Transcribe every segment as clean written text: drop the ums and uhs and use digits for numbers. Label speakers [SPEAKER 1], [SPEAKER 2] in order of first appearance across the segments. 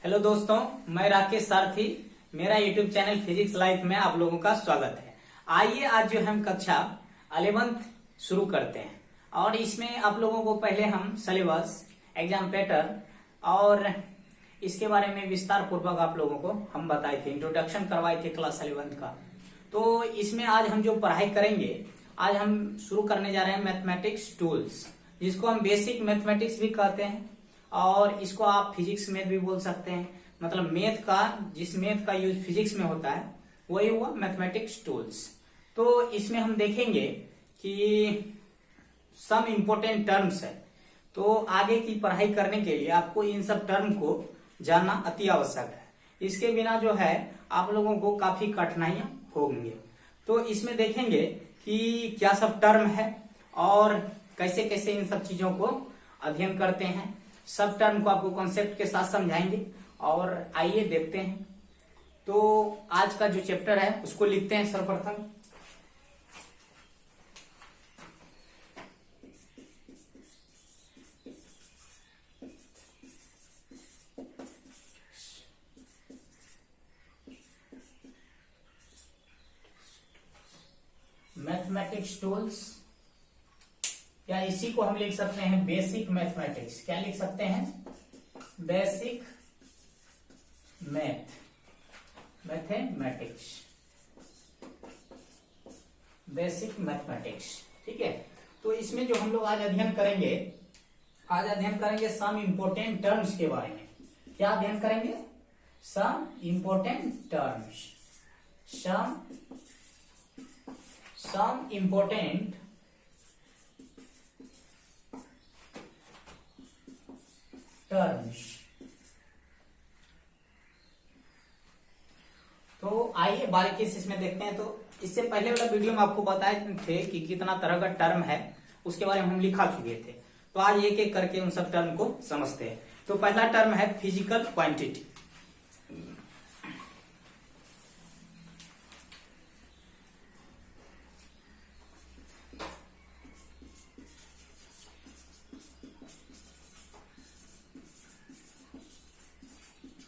[SPEAKER 1] Hello दोस्तों, मैं राकेश सारथी। मेरा यूट्यूब चैनल फिजिक्स लाइफ में आप लोगों का स्वागत है। आइए आज जो हम कक्षा 11th शुरू करते हैं और इसमें आप लोगों को पहले हम सिलेबस, एग्जाम पैटर्न और इसके बारे में विस्तार पूर्वक आप लोगों को हम बताए थे, इंट्रोडक्शन करवाए थे क्लास 11th का। तो इसमें आज हम जो पढ़ाई करेंगे, आज हम शुरू करने जा रहे हैं मैथमेटिक्स टूल्स, जिसको हम बेसिक मैथमेटिक्स भी कहते हैं और इसको आप फिजिक्स मैथ भी बोल सकते हैं। मतलब मैथ का, जिस मैथ का यूज फिजिक्स में होता है वही हुआ मैथमेटिक्स टूल्स। तो इसमें हम देखेंगे कि सम इम्पोर्टेंट टर्म्स है, तो आगे की पढ़ाई करने के लिए आपको इन सब टर्म को जानना अति आवश्यक है। इसके बिना जो है आप लोगों को काफी कठिनाइयां होंगी। तो इसमें देखेंगे कि क्या सब टर्म है और कैसे कैसे इन सब चीजों को अध्ययन करते हैं। सब टर्म को आपको कॉन्सेप्ट के साथ समझाएंगे और आइए देखते हैं। तो आज का जो चैप्टर है उसको लिखते हैं सर्वप्रथम। मैथमेटिक्स टूल्स, या इसी को हम लिख सकते हैं बेसिक मैथमेटिक्स। क्या लिख सकते हैं? Basic mathematics, basic mathematics. ठीक है, तो इसमें जो हम लोग आज अध्ययन करेंगे सम इंपोर्टेंट टर्म्स के बारे में। क्या अध्ययन करेंगे? सम इंपोर्टेंट टर्म्स, सम इंपोर्टेंट टर्म्स। तो आइए बारीकी से इसमें देखते हैं। तो इससे पहले वाला वीडियो में आपको बताए थे कि कितना तरह का टर्म है, उसके बारे में हम लिखा चुके थे। तो आज एक एक करके उन सब टर्म को समझते हैं। तो पहला टर्म है फिजिकल क्वांटिटी।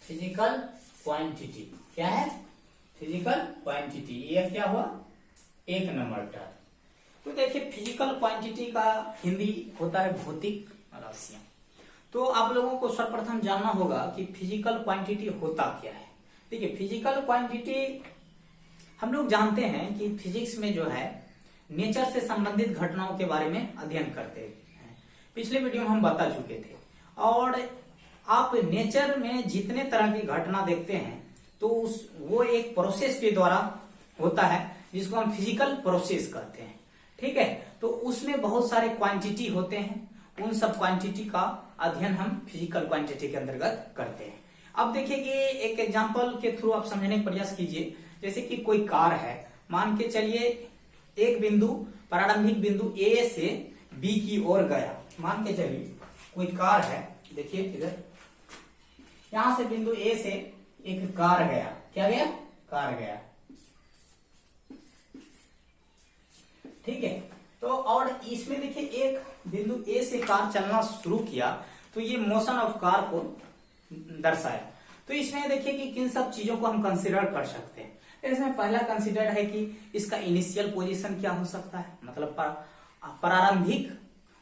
[SPEAKER 1] फिजिकल क्वांटिटी क्या है? फिजिकल क्वांटिटी, ये क्या हुआ? एक नंबर टर्म। तो देखिए, फिजिकल क्वांटिटी का हिंदी होता है भौतिक राशियां। तो आप लोगों को सर्वप्रथम जानना होगा कि फिजिकल क्वांटिटी होता क्या है। देखिए, फिजिकल क्वांटिटी हम लोग जानते हैं कि फिजिक्स में जो है नेचर से संबंधित घटनाओं के बारे में अध्ययन करते हैं। पिछले वीडियो में हम बता चुके थे। और आप नेचर में जितने तरह की घटना देखते हैं तो वो एक प्रोसेस के द्वारा होता है, जिसको हम फिजिकल प्रोसेस कहते हैं। ठीक है, तो उसमें बहुत सारे क्वांटिटी होते हैं। उन सब क्वांटिटी का अध्ययन हम फिजिकल क्वांटिटी के अंतर्गत करते हैं। अब देखिए कि एक एग्जांपल के थ्रू आप समझने का प्रयास कीजिए। जैसे कि कोई कार है, मान के चलिए एक बिंदु, प्रारंभिक बिंदु ए से बी की ओर गया। मान के चलिए कोई कार है, देखिए इधर, यहां से बिंदु ए से एक कार गया। क्या गया? कार गया। ठीक है, तो और इसमें देखिए एक बिंदु ए से कार चलना शुरू किया, तो ये मोशन ऑफ कार को दर्शाया। तो इसमें देखिए कि किन सब चीजों को हम कंसीडर कर सकते हैं। इसमें पहला कंसीडर है कि इसका इनिशियल पोजीशन क्या हो सकता है, मतलब प्रारंभिक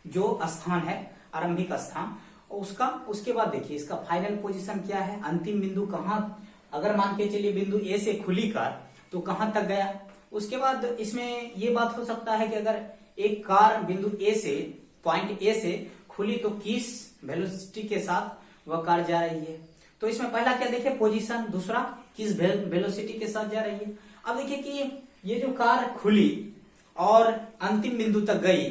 [SPEAKER 1] जो स्थान है, आरंभिक स्थान उसका। उसके बाद देखिए इसका फाइनल पोजीशन क्या है, अंतिम बिंदु कहां, अगर मान के चलिए बिंदु ए से खुली कार तो कहां तक गया। उसके बाद इसमें ये बात हो सकता है कि अगर एक कार बिंदु ए से, पॉइंट ए से खुली तो किस वेलोसिटी के साथ वह कार जा रही है। तो इसमें पहला क्या देखिए पोजीशन, दूसरा किस वेलोसिटी के साथ जा रही है। अब देखिए कि ये जो कार खुली और अंतिम बिंदु तक गई,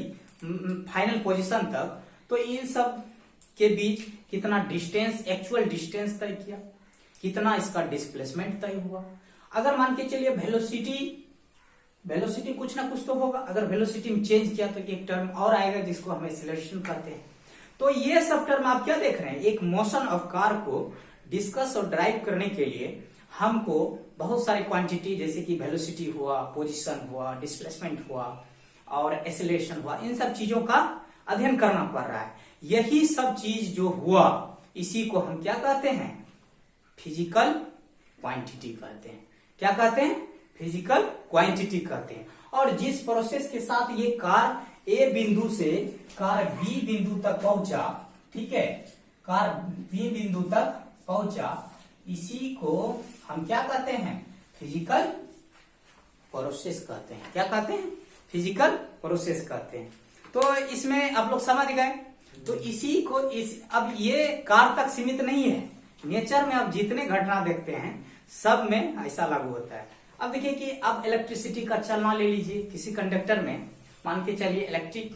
[SPEAKER 1] फाइनल पोजीशन तक, तो इन सब के बीच कितना डिस्टेंस, एक्चुअल डिस्टेंस तय किया, कितना इसका डिस्प्लेसमेंट तय हुआ। अगर मान के चलिए वेलोसिटी कुछ ना कुछ तो होगा। अगर वेलोसिटी में चेंज किया तो एक टर्म और आएगा जिसको हम एक्सीलरेशन कहते हैं। तो ये सब टर्म आप क्या देख रहे हैं? एक मोशन ऑफ कार को डिस्कस और ड्राइव करने के लिए हमको बहुत सारी क्वांटिटी, जैसे कि वेलोसिटी हुआ, पोजीशन हुआ, डिस्प्लेसमेंट हुआ और एक्सीलरेशन हुआ, इन सब चीजों का अध्ययन करना पड़ रहा है। यही सब चीज जो हुआ, इसी को हम क्या कहते हैं? फिजिकल क्वांटिटी कहते हैं। क्या कहते हैं? फिजिकल क्वांटिटी कहते हैं। और जिस प्रोसेस के साथ ये कार ए बिंदु से कार बी बिंदु तक पहुंचा, ठीक है, कार बी बिंदु तक पहुंचा, इसी को हम क्या कहते हैं? फिजिकल प्रोसेस कहते हैं। क्या कहते हैं? फिजिकल प्रोसेस कहते हैं। तो इसमें आप लोग समझ गए। तो इसी को अब ये कार तक सीमित नहीं है, नेचर में आप जितने घटना देखते हैं सब में ऐसा लागू होता है। अब देखिए कि अब इलेक्ट्रिसिटी का चलना ले लीजिए, किसी कंडक्टर में मान के चलिए इलेक्ट्रिक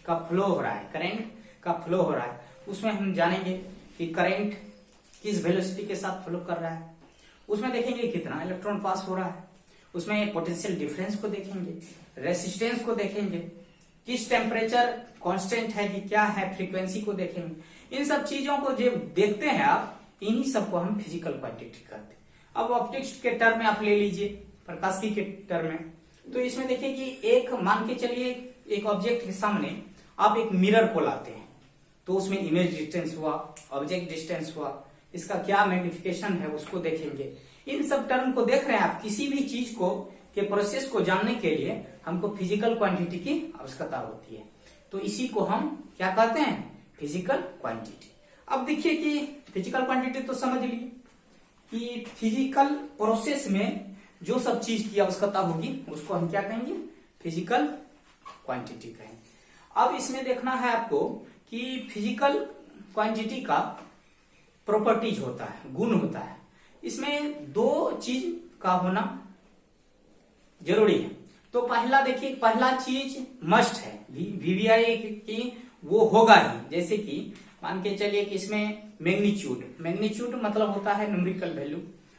[SPEAKER 1] का फ्लो हो रहा है, करंट का फ्लो हो रहा है, उसमें हम जानेंगे कि करंट किस वेलोसिटी के साथ फ्लो कर रहा है, उसमें देखेंगे कितना इलेक्ट्रॉन पास हो रहा है, उसमें पोटेंशियल डिफरेंस को देखेंगे, रेसिस्टेंस को देखेंगे, किस टेम्परेचर कांस्टेंट है कि क्या है, फ्रीक्वेंसी को देखेंगे। इन सब चीजों को जब देखते हैं आप, इन्हीं सबको हम फिजिकल क्वांटिटी कहते हैं। अब ऑप्टिक्स के टर्म में आप ले लीजिए, प्रकाशिकी के टर्म में, तो इसमें देखिए कि एक मान के चलिए एक ऑब्जेक्ट के सामने आप एक मिरर को लाते हैं, तो उसमें इमेज डिस्टेंस हुआ, ऑब्जेक्ट डिस्टेंस हुआ, इसका क्या मैग्निफिकेशन है उसको देखेंगे। इन सब टर्म को देख रहे हैं आप। किसी भी चीज को के प्रोसेस को जानने के लिए हमको फिजिकल क्वांटिटी की आवश्यकता होती है, तो इसी को हम क्या कहते हैं? Physical quantity. अब देखिए कि फिजिकल क्वांटिटी तो समझ लीजिए कि फिजिकल प्रोसेस में जो सब चीज की आवश्यकता होगी उसको हम क्या कहेंगे? फिजिकल क्वांटिटी कहेंगे। अब इसमें देखना है आपको कि फिजिकल क्वांटिटी का प्रॉपर्टीज होता है, गुण होता है। इसमें दो चीज का होना जरूरी है। तो पहला देखिए, पहला चीज मस्ट है वीवीआई की, वो होगा ही। जैसे कि मान के चलिए कि इसमें मैग्नीट्यूड मतलब होता है न्यूमेरिकल वैल्यू,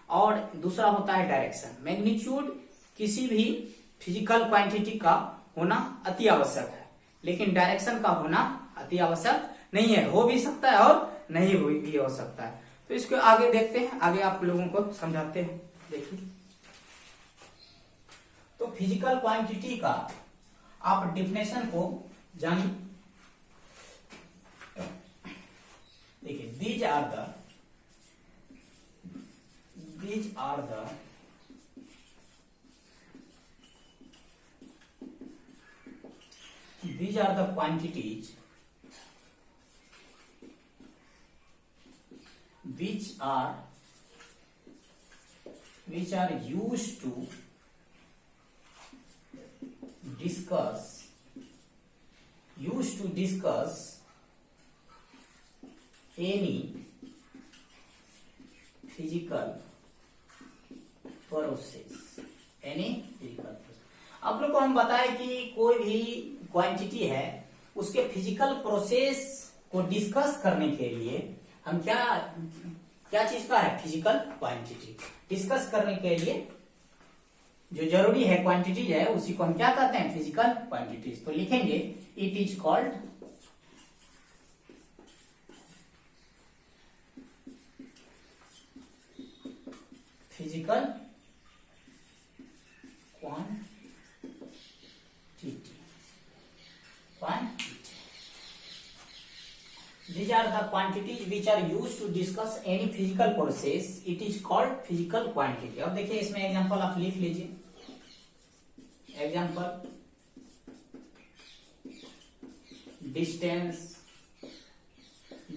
[SPEAKER 1] और दूसरा होता है डायरेक्शन। मैग्नीट्यूड किसी भी फिजिकल क्वांटिटी का होना अति आवश्यक है, लेकिन डायरेक्शन का होना अति आवश्यक नहीं है। हो भी सकता है और नहीं भी हो सकता है। तो इसको आगे देखते हैं, आगे आप लोगों को समझाते हैं। देखिए, तो फिजिकल क्वांटिटी का आप डिफिनेशन को जानिए। देखिए, these are the quantities which are used to discuss any physical process। आप लोग को हम बताए कि कोई भी क्वांटिटी है, उसके फिजिकल प्रोसेस को डिस्कस करने के लिए हम क्या चीज का है? Physical quantity. डिस्कस करने के लिए जो जरूरी है क्वांटिटीज है, उसी को हम क्या कहते हैं? Physical quantities. तो लिखेंगे it is called physical quantity. These are the quantities which are used to discuss any physical process. It is called physical quantity. अब देखिए इसमें एग्जांपल आप लिख लीजिए। Example, distance,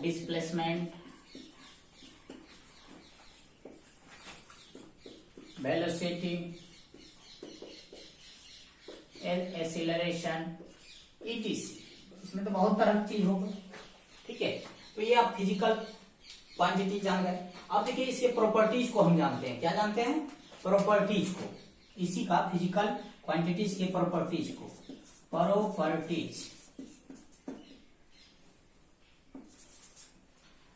[SPEAKER 1] displacement, velocity, acceleration, etc. इसमें तो बहुत तरह की चीज होगी, ठीक है। तो ये आप फिजिकल क्वांटिटी जान गए। अब देखिए इसके प्रॉपर्टीज को हम जानते हैं। क्या जानते हैं? प्रॉपर्टीज को। इसी का फिजिकल क्वांटिटीज के प्रॉपर्टीज को,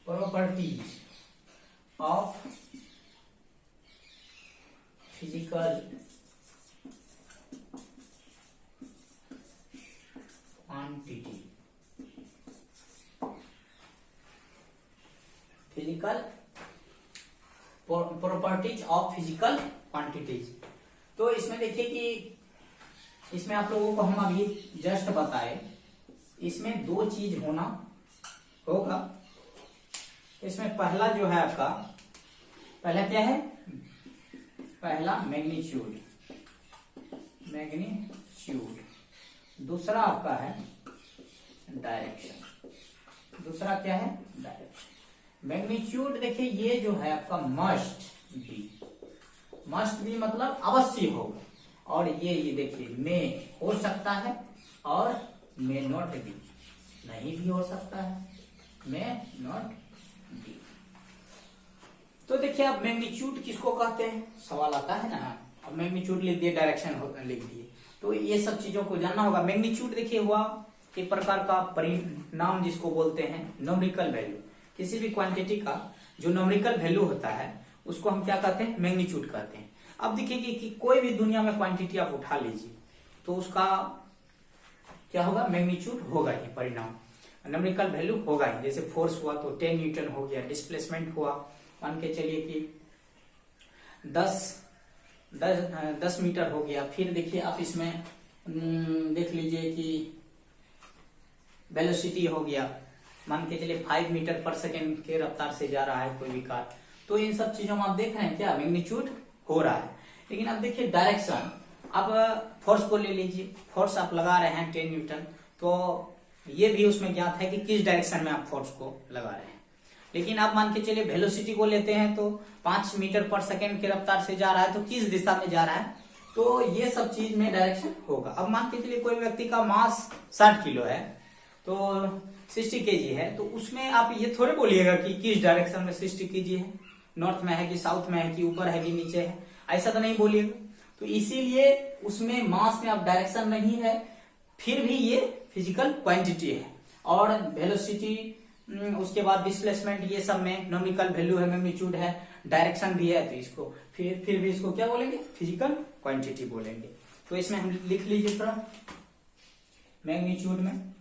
[SPEAKER 1] properties of physical quantity, physical properties of physical quantities. तो इसमें देखिए कि इसमें आप लोगों को हम अभी जस्ट बताए, इसमें दो चीज होना होगा। इसमें पहला जो है आपका पहला क्या है, पहला मैग्नीट्यूड, दूसरा आपका है डायरेक्शन, दूसरा क्या है डायरेक्शन। मैग्नीट्यूड देखिए ये जो है आपका मस्ट बी मतलब अवश्य होगा, और ये देखिए मे हो सकता है और मे नॉट बी, नहीं भी हो सकता है, मे नॉट बी। तो देखिए अब मैग्नीट्यूड किसको कहते हैं, सवाल आता है ना। अब मैग्नीट्यूड लिख दिए, डायरेक्शन लिख दिए, तो ये सब चीजों को जानना होगा। मैग्नीट्यूड देखिए हुआ एक प्रकार का परिणाम जिसको बोलते हैं न्यूमेरिकल वैल्यू, किसी भी क्वांटिटी का जो न्यूमेरिकल वैल्यू होता है उसको हम क्या कहते हैं, मैग्नीट्यूड कहते हैं। अब देखिए कि कोई भी दुनिया में क्वांटिटी आप उठा लीजिए तो उसका क्या होगा, मैग्नीट्यूड होगा ही, परिणाम न्यूमेरिकल वैल्यू होगा ही। जैसे फोर्स हुआ तो 10 न्यूटन हो गया, डिस्प्लेसमेंट हुआ मान के चलिए कि 10 मीटर हो गया। फिर देखिए आप इसमें देख लीजिए कि वेलोसिटी हो गया, मान के चलिए 5 मीटर पर सेकेंड के रफ्तार से जा रहा है कोई भी कार, तो इन सब चीजों में आप देख रहे हैं क्या मैग्नीट्यूड हो रहा है। लेकिन अब देखिए डायरेक्शन, अब फोर्स को ले लीजिए, फोर्स आप लगा रहे हैं 10 न्यूटन, तो ये भी उसमें ज्ञात है कि किस डायरेक्शन में आप फोर्स को लगा रहे हैं। लेकिन आप मान के चलिए वेलोसिटी को लेते हैं तो 5 मीटर पर सेकेंड के रफ्तार से जा रहा है, तो किस दिशा में जा रहा है, तो ये सब चीज में डायरेक्शन होगा। अब मान के चलिए कोई व्यक्ति का मास 60 किलो है तो 60 केजी है, तो उसमें आप ये थोड़े बोलिएगा कि किस डायरेक्शन में 60 केजी है, नॉर्थ में है कि साउथ में है कि ऊपर है कि नीचे है, ऐसा तो नहीं बोलिएगा। तो इसीलिए उसमें मास में अब डायरेक्शन नहीं है, फिर भी ये फिजिकल क्वांटिटी है। और वेलोसिटी, उसके बाद डिस्प्लेसमेंट, ये सब में न्यूमेरिकल वैल्यू है, मैग्नीट्यूड है, डायरेक्शन भी है, तो इसको फिर भी इसको क्या बोलेंगे, फिजिकल क्वांटिटी बोलेंगे। तो इसमें हम लिख लीजिए थोड़ा, मैग्नीट्यूड में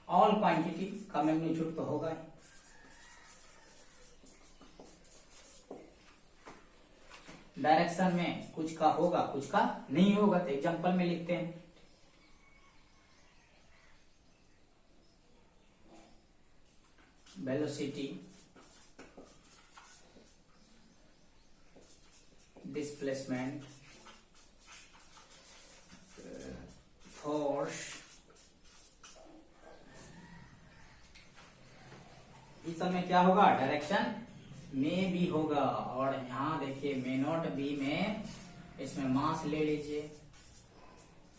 [SPEAKER 1] ऑल क्वांटिटी का मैग्नीट्यूड तो होगा ही, डायरेक्शन में कुछ का होगा कुछ का नहीं होगा। तो एग्जांपल में लिखते हैं, वेलोसिटी, डिस्प्लेसमेंट, फोर्स, इस सब में क्या होगा, डायरेक्शन में भी होगा। और यहाँ देखिए मे नॉट बी में इसमें मास ले लीजिए,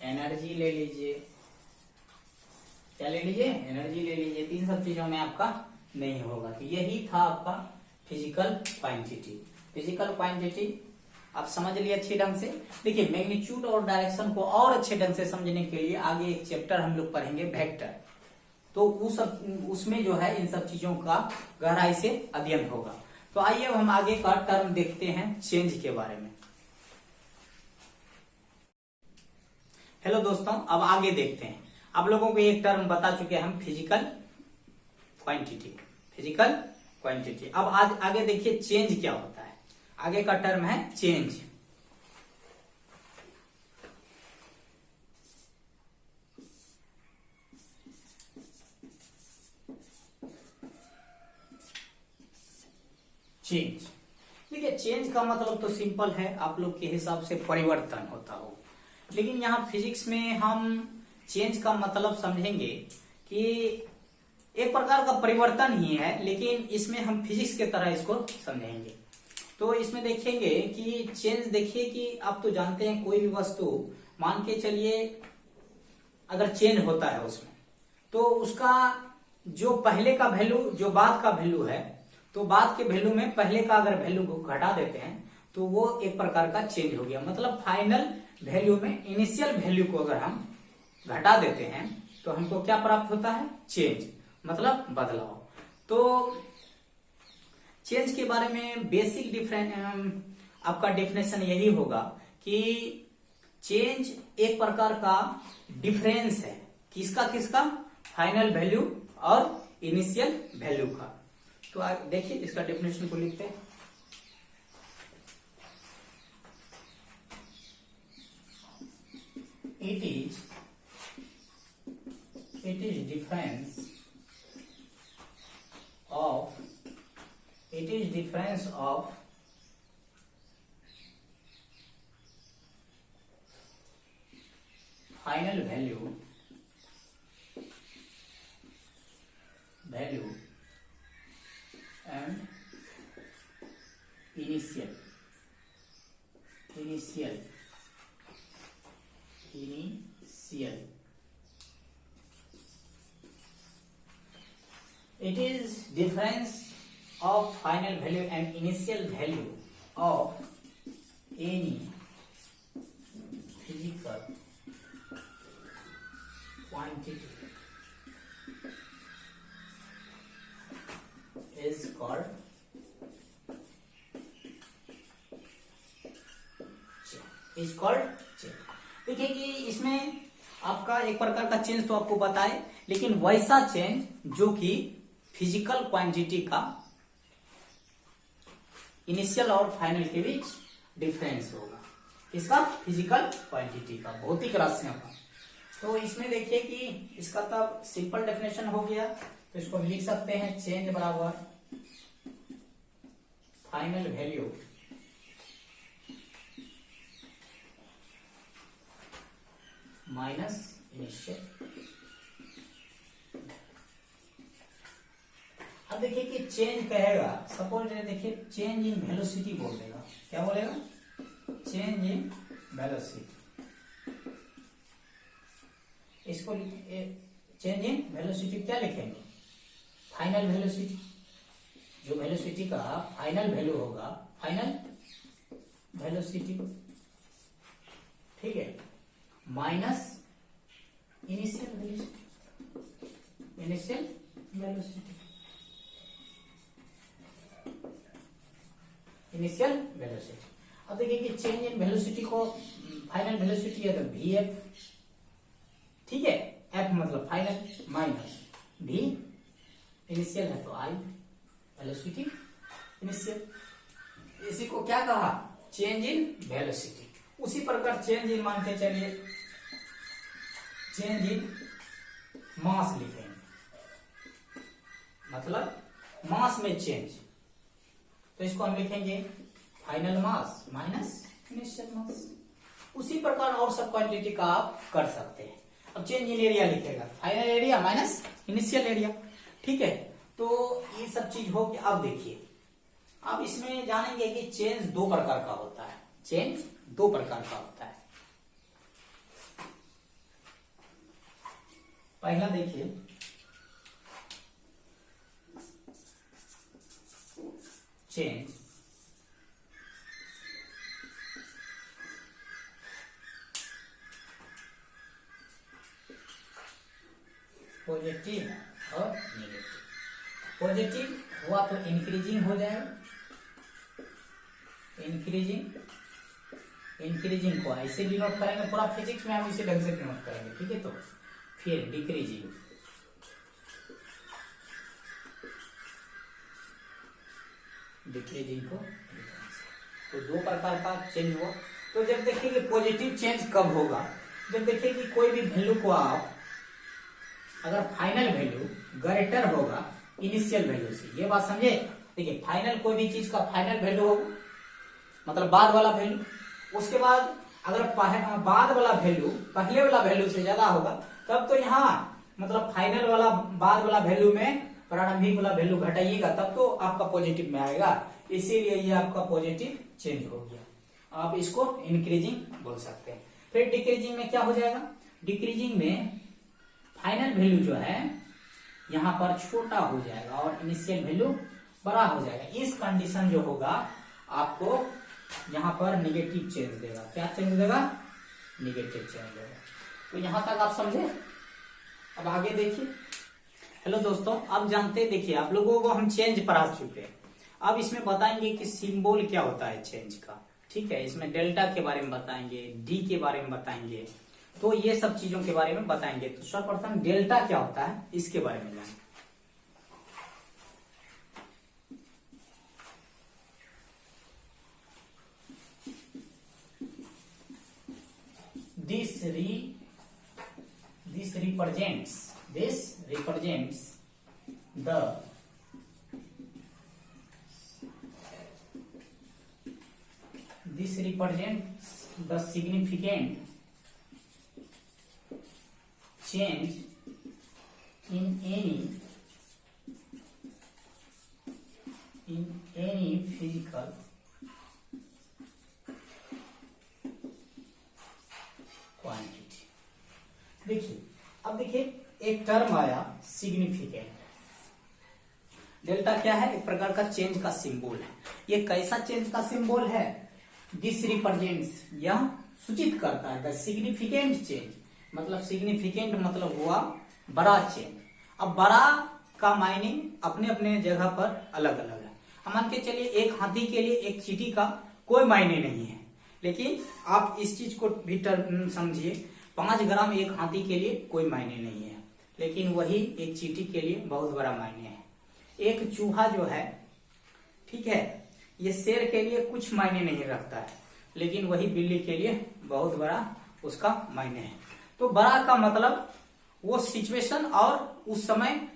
[SPEAKER 1] एनर्जी ले लीजिए, क्या ले लीजिए, एनर्जी ले लीजिए, तीन सब चीजों में आपका नहीं होगा। तो यही था आपका फिजिकल क्वांटिटी। फिजिकल क्वांटिटी आप समझ लिए अच्छी ढंग से। देखिए मैग्नीट्यूड और डायरेक्शन को और अच्छे ढंग से समझने के लिए आगे एक चैप्टर हम लोग पढ़ेंगे वेक्टर, तो उसमें जो है इन सब चीजों का गहराई से अध्ययन होगा। तो आइए हम आगे का टर्म देखते हैं चेंज के बारे में। हेलो दोस्तों, अब आगे देखते हैं। आप लोगों को एक टर्म बता चुके हैं हम, फिजिकल क्वांटिटी, फिजिकल क्वांटिटी। अब आज आगे देखिए चेंज क्या होता है। आगे का टर्म है चेंज। चेंज, देखिए चेंज का मतलब तो सिंपल है, आप लोग के हिसाब से परिवर्तन होता हो, लेकिन यहाँ फिजिक्स में हम चेंज का मतलब समझेंगे कि एक प्रकार का परिवर्तन ही है, लेकिन इसमें हम फिजिक्स के तरह इसको समझेंगे। तो इसमें देखेंगे कि चेंज, देखिए कि आप तो जानते हैं कोई भी वस्तु मान के चलिए अगर चेंज होता है उसमें, तो उसका जो पहले का वैल्यू जो बाद का वैल्यू है, तो बाद के वैल्यू में पहले का अगर वैल्यू को घटा देते हैं तो वो एक प्रकार का चेंज हो गया। मतलब फाइनल वैल्यू में इनिशियल वैल्यू को अगर हम घटा देते हैं तो हमको क्या प्राप्त होता है, चेंज, मतलब बदलाव। तो चेंज के बारे में बेसिक आपका डेफिनेशन यही होगा कि चेंज एक प्रकार का डिफरेंस है, किसका किसका, फाइनल वैल्यू और इनिशियल वैल्यू का। तो देखिए इसका डेफिनेशन को लिखते हैं। It is difference of it is difference of final value and initial it is difference of final value and initial value of any physical quantity is called change. देखिए कि इसमें आपका एक प्रकार का चेंज तो आपको पता है, लेकिन वैसा चेंज जो कि फिजिकल क्वांटिटी का इनिशियल और फाइनल के बीच डिफरेंस होगा। किसका? फिजिकल क्वांटिटी का, भौतिक राशियों का। तो इसमें देखिए कि इसका तब सिंपल डेफिनेशन हो गया, तो इसको लिख सकते हैं चेंज बराबर फाइनल वैल्यू माइनस इनिशियल। अब देखिए कि चेंज कहेगा, सपोज देखिए चेंज इन वेलोसिटी बोल देगा। क्या बोलेगा? Change in velocity. इसको चेंज इन वेलोसिटी क्या लिखेंगे? Final velocity. जो वेलोसिटी का फाइनल वैल्यू होगा, फाइनल वेलोसिटी, ठीक है, minus initial velocity, initial velocity, initial velocity. अब देखिए कि चेंज इन वेलोसिटी को फाइनल वेलोसिटी है तो वी एफ, ठीक है, एफ मतलब फाइनल, माइनस वी इनिशियल है तो आई वेलोसिटी इनिशियल। इसी को क्या कहा? Change in velocity. उसी प्रकार चेंज इन मानते चलिए, चेंज इन मास लिखेंगे, मतलब मास में चेंज। तो इसको हम लिखेंगे फाइनल मास माइनस इनिशियल मास। उसी प्रकार और सब क्वांटिटी का आप कर सकते हैं। अब चेंज इन एरिया लिखेगा, final area minus initial area, ठीक है। तो ये सब चीज हो गया। अब देखिए, अब इसमें जानेंगे कि चेंज दो प्रकार का होता है। चेंज दो प्रकार का होता है। पहला देखिए, चेंज पॉजिटिव और नेगेटिव। पॉजिटिव हुआ तो इंक्रीजिंग हो जाएगा, इंक्रीजिंग को ऐसे डिनोट करेंगे, पूरा फिजिक्स में हम इसे ढंग से डिनोट करेंगे, ठीक है। तो फिर डिक्रीजिंग, को, तो दो प्रकार का चेंज हुआ। तो जब देखिए कि पॉजिटिव चेंज कब होगा? जब देखिए कि कोई भी वैल्यू को आप अगर फाइनल वैल्यू ग्रेटर होगा इनिशियल वैल्यू से, ये बात समझे। देखिए फाइनल, कोई भी चीज का फाइनल वैल्यू होगा मतलब बाद वाला वैल्यू, उसके बाद अगर बाद वाला वैल्यू पहले वाला वैल्यू से ज्यादा होगा, तब तो यहाँ मतलब फाइनल वाला बाद वाला वैल्यू में प्रारंभिक वाला वैल्यू घटाइएगा, तब तो आपका पॉजिटिव में आएगा। इसीलिए ये आपका पॉजिटिव चेंज हो गया। आप इसको इंक्रीजिंग बोल सकते हैं। फिर डिक्रीजिंग में क्या हो जाएगा? डिक्रीजिंग में फाइनल वैल्यू जो है यहाँ पर छोटा हो जाएगा और इनिशियल वैल्यू बड़ा हो जाएगा। इस कंडीशन जो होगा आपको यहाँ पर निगेटिव चेंज देगा। क्या चेंज देगा? निगेटिव चेंज देगा। तो यहां तक आप समझे। अब आगे देखिए। हेलो दोस्तों, अब जानते, देखिए आप लोगों को हम चेंज पढ़ा चुके हैं। अब इसमें बताएंगे कि सिंबल क्या होता है चेंज का, ठीक है। इसमें डेल्टा के बारे में बताएंगे, डी के बारे में बताएंगे, तो ये सब चीजों के बारे में बताएंगे। तो सर्वप्रथम डेल्टा क्या होता है इसके बारे में जानें। This represents the this represents the significant change in any physical quantity. देखिए, अब देखिए एक टर्म आया सिग्निफिकेंट। डेल्टा क्या है? एक प्रकार का चेंज का सिंबल है। ये कैसा चेंज का सिंबल है? दिस रिप्रेजेंट्स, यह सूचित करता है द सिग्निफिकेंट चेंज, मतलब सिग्निफिकेंट मतलब हुआ बड़ा चेंज। अब बड़ा का मायनिंग अपने अपने जगह पर अलग अलग है। हम मान के चलिए एक हाथी के लिए एक चींटी का कोई मायने नहीं है, लेकिन आप इस चीज को भी समझिए, 5 ग्राम एक हाथी के लिए कोई मायने नहीं है, लेकिन वही एक चींटी के लिए बहुत बड़ा मायने है। एक चूहा जो है, ठीक है, ये शेर के लिए कुछ मायने नहीं रखता है, लेकिन वही बिल्ली के लिए बहुत बड़ा उसका मायने है। तो बड़ा का मतलब वो सिचुएशन और उस समय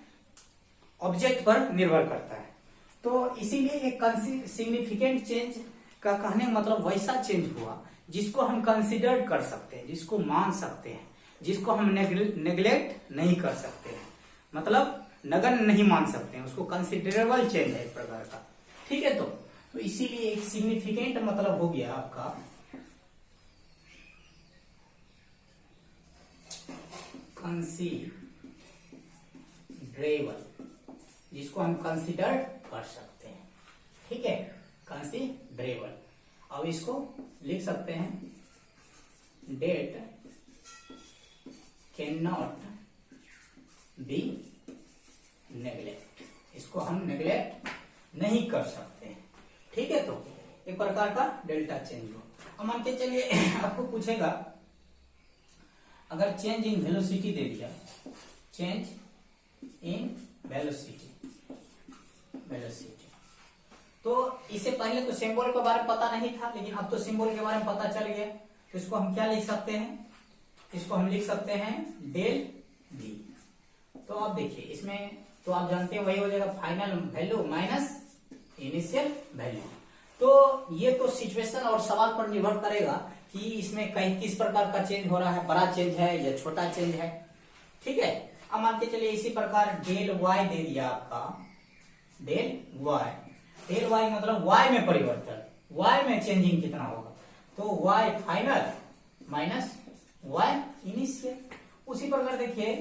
[SPEAKER 1] ऑब्जेक्ट पर निर्भर करता है। तो इसीलिए एक सिग्निफिकेंट चेंज का कहने का मतलब वैसा चेंज हुआ जिसको हम कंसिडर कर सकते हैं, जिसको मान सकते हैं, जिसको हम नेग्लेक्ट नहीं कर सकते हैं, मतलब नगण्य नहीं मान सकते हैं, उसको कंसिडरेबल चेंज है एक प्रकार का। ठीक है, तो इसीलिए एक सिग्निफिकेंट मतलब हो गया आपका कंसिडरेबल, जिसको हम कंसिडर कर सकते हैं। ठीक है, कंसिडरेबल। अब इसको लिख सकते हैं date can not be neglect, इसको हम नेग्लेक्ट नहीं कर सकते हैं। ठीक है, तो एक प्रकार का डेल्टा चेंज हो। अब मान के चलिए आपको पूछेगा, अगर चेंज इन वेलोसिटी दे दिया, चेंज इन वेलोसिटी, तो इससे पहले तो सिंबल के बारे में पता नहीं था, लेकिन अब तो सिंबल के बारे में पता चल गया। तो इसको हम क्या लिख सकते हैं? इसको हम लिख सकते हैं डेल वी। तो अब देखिए इसमें तो आप जानते हैं वही हो जाएगा final value minus initial value. तो ये तो सिचुएशन और सवाल पर निर्भर करेगा कि इसमें कहीं किस प्रकार का चेंज हो रहा है, बड़ा चेंज है या छोटा चेंज है। ठीक है, अब मान के चलिए इसी प्रकार डेल वाई दे दिया आपका, डेल वाई। डेल वाई मतलब वाई में परिवर्तन, वाई में चेंजिंग कितना होगा, तो Y final minus Y initial. उसी प्रकार देखिए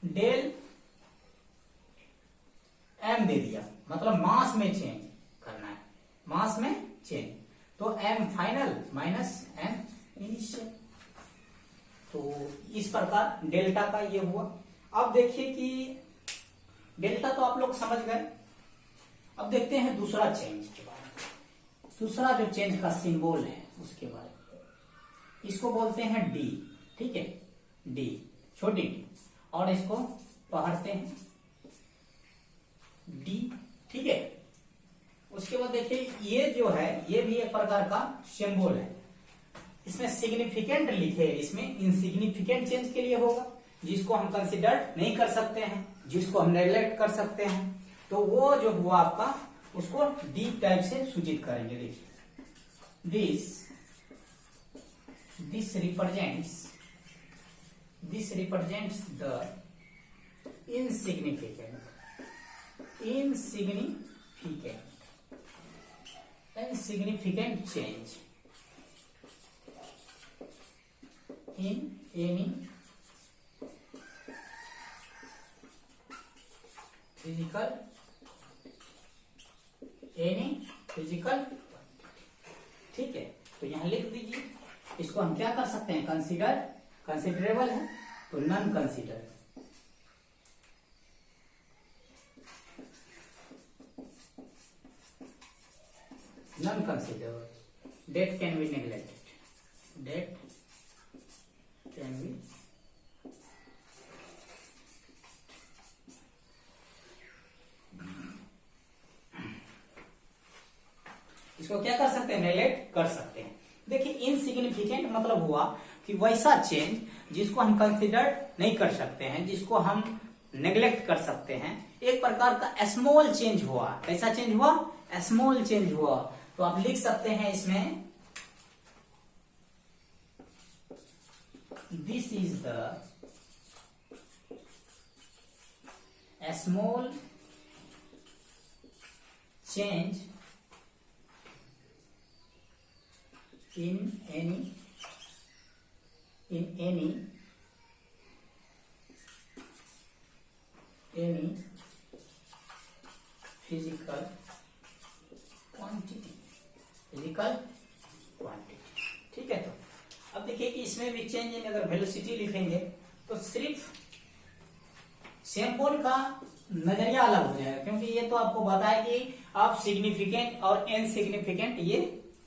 [SPEAKER 1] डेल एम दे दिया, मतलब मास में चेंज करना है, मास में चेंज, तो M final minus M initial. तो इस प्रकार डेल्टा का ये हुआ। अब देखिए कि डेल्टा तो आप लोग समझ गए। अब देखते हैं दूसरा चेंज के बारे में, दूसरा जो चेंज का सिंबल है उसके बारे में। इसको बोलते हैं डी। ठीक है, डी, छोटी डी, और इसको पढ़ते हैं डी। ठीक है, उसके बाद देखिए ये जो है ये भी एक प्रकार का सिंबल है। इसमें सिग्निफिकेंट लिखे, इसमें इनसिग्निफिकेंट चेंज के लिए होगा, जिसको हम कंसिडर नहीं कर सकते हैं, जिसको हम नेग्लेक्ट कर सकते हैं। तो वो जो हुआ आपका उसको डी टाइप से सूचित करेंगे। देखिए this represents the insignificant change in any physical. ठीक है, तो यहां लिख दीजिए। इसको हम क्या कर सकते हैं? कंसिडरेबल है तो non consider, date can be neglected, date can be इसको क्या कर सकते हैं? नेग्लेक्ट कर सकते हैं। देखिए इनसिग्निफिकेंट मतलब हुआ कि वैसा चेंज जिसको हम कंसिडर नहीं कर सकते हैं, जिसको हम नेग्लेक्ट कर सकते हैं। एक प्रकार का स्मॉल चेंज हुआ। कैसा चेंज हुआ? स्मॉल चेंज हुआ। तो आप लिख सकते हैं इसमें this is the small change in any physical quantity। ठीक है। तो अब देखिए कि इसमें भी चेंज इन अगर वेलोसिटी लिखेंगे तो सिर्फ सैंपल का नजरिया अलग हो जाएगा, क्योंकि ये तो आपको बताया कि आप सिग्निफिकेंट और इनसिग्निफिकेंट, ये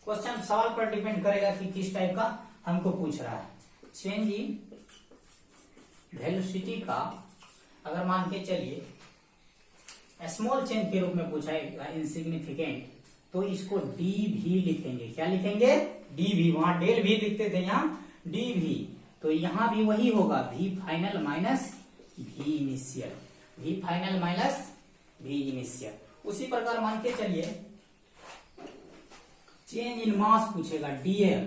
[SPEAKER 1] क्वेश्चन सवाल पर डिपेंड करेगा कि किस टाइप का हमको पूछ रहा है। चेंज इन वेलोसिटी का अगर मान के चलिए स्मॉल चेंज के रूप में पूछा है इनसिग्निफिकेंट, तो इसको डी भी लिखेंगे। क्या लिखेंगे? डी भी। वहां डेल भी लिखते थे, यहाँ डी भी। तो यहाँ भी वही होगा, V final minus V initial, V final minus V initial. उसी प्रकार मान के चलिए चेंज इन मास पूछेगा, डीएम,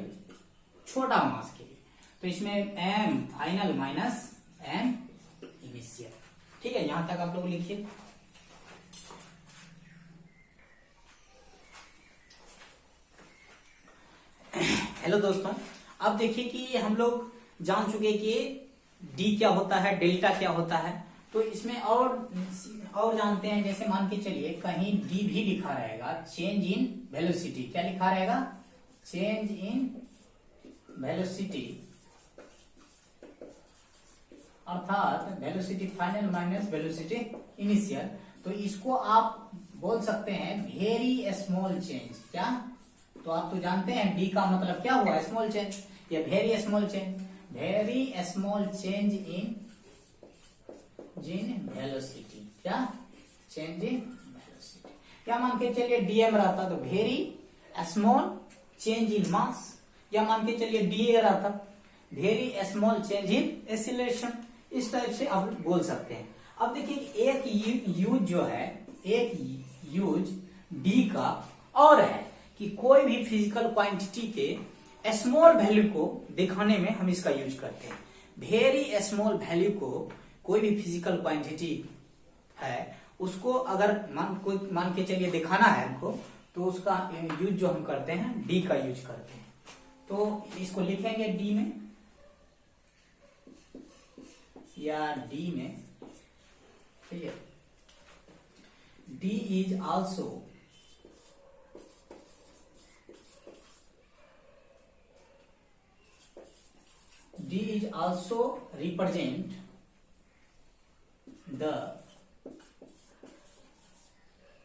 [SPEAKER 1] छोटा मास के लिए, तो इसमें M final minus M initial. ठीक है, यहां तक आप लोग लिखिए। हेलो दोस्तों, अब देखिए कि हम लोग जान चुके कि डी क्या होता है, डेल्टा क्या होता है। तो इसमें और जानते हैं, जैसे मान के चलिए कहीं डी भी लिखा रहेगा, चेंज इन वेलोसिटी। क्या लिखा रहेगा? चेंज इन वेलोसिटी, अर्थात velocity final minus velocity initial. तो इसको आप बोल सकते हैं वेरी स्मॉल चेंज। क्या? तो आप तो जानते हैं डी का मतलब क्या हुआ? स्मॉल चेंज या very small change. Very small change in velocity. क्या? Change in velocity. क्या मान के चलिए डीएम रहता तो very small change in mass, या मान के चलिए डी रहता very small change in acceleration. इस टाइप से आप बोल सकते हैं। अब देखिए एक यूज जो है, एक यूज डी का और है कि कोई भी फिजिकल क्वांटिटी के स्मॉल वैल्यू को दिखाने में हम इसका यूज करते हैं। वेरी स्मॉल वैल्यू को कोई भी फिजिकल क्वांटिटी है उसको अगर मान के चलिए दिखाना है हमको, तो उसका यूज जो हम करते हैं डी का यूज करते हैं। तो इसको लिखेंगे डी में या डी में। ठीक है, D is also represent the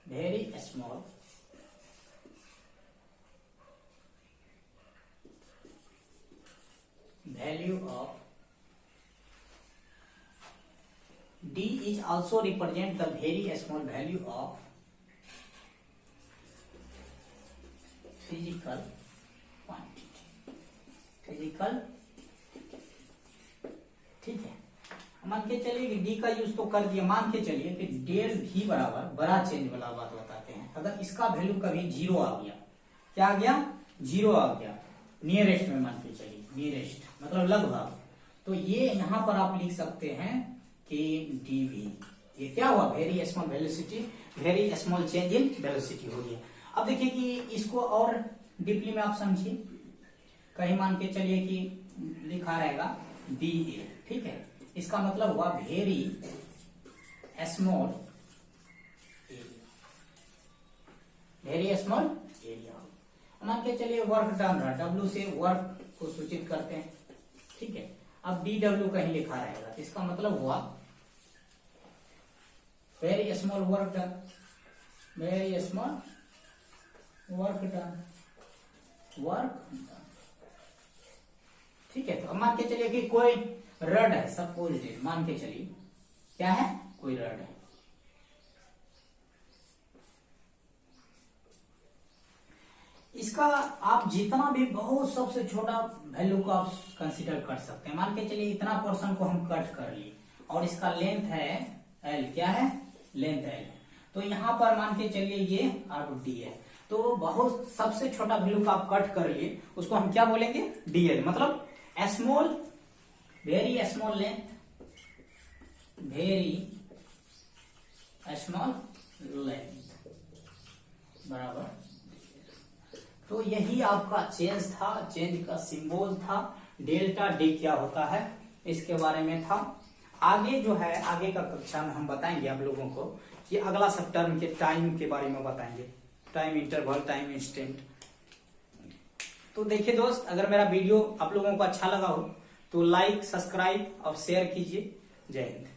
[SPEAKER 1] very small value of D is also represent the very small value of physical quantity। ठीक है, मान के चलिए कि डी का यूज तो कर दिया। मान के चलिए कि डेल भी बराबर बड़ा चेंज वाला बात बताते हैं। अगर इसका वैल्यू कभी जीरो आ गया, क्या आ गया? जीरो आ गया, नियरेस्ट में मान के चलिए, नियरेस्ट मतलब लगभग, तो ये यहां पर आप लिख सकते हैं कि डी भी, ये क्या हुआ? Very small velocity, very small change in velocity हो गया। अब देखिए कि इसको और डीपली में आप समझिए। कहीं मान के चलिए कि लिखा रहेगा डी ए, ठीक है, इसका मतलब हुआ very small area, very small area. मान के चलिए वर्क डन रहा, डब्ल्यू से वर्क को सूचित करते हैं। ठीक है, अब डी डब्ल्यू कहीं लिखा रहेगा, इसका मतलब हुआ very small work done, very small work done, work done. ठीक है, तो मान के चलिए कि कोई रड है, सपोज मान के चलिए क्या है? कोई रड है। इसका आप जितना भी बहुत सबसे छोटा वैल्यू को आप कंसीडर कर सकते हैं। मान के चलिए इतना पोर्शन को हम कट कर लिए और इसका लेंथ है एल। क्या है? लेंथ एल है। तो यहां पर मान के चलिए ये आर डी है। तो बहुत सबसे छोटा वैल्यू को आप कट कर लिए, उसको हम क्या बोलेंगे? डीएल। मतलब small very small length, very small length बराबर। तो यही आपका चेंज था, चेंज का सिंबल था। डेल्टा डी क्या होता है इसके बारे में था। आगे जो है आगे का कक्षा में हम बताएंगे आप लोगों को कि अगला सब टर्म के टाइम के बारे में बताएंगे, टाइम इंटरवल, टाइम इंस्टेंट। तो देखिए दोस्त, अगर मेरा वीडियो आप लोगों को अच्छा लगा हो तो लाइक, सब्सक्राइब और शेयर कीजिए। जय हिंद।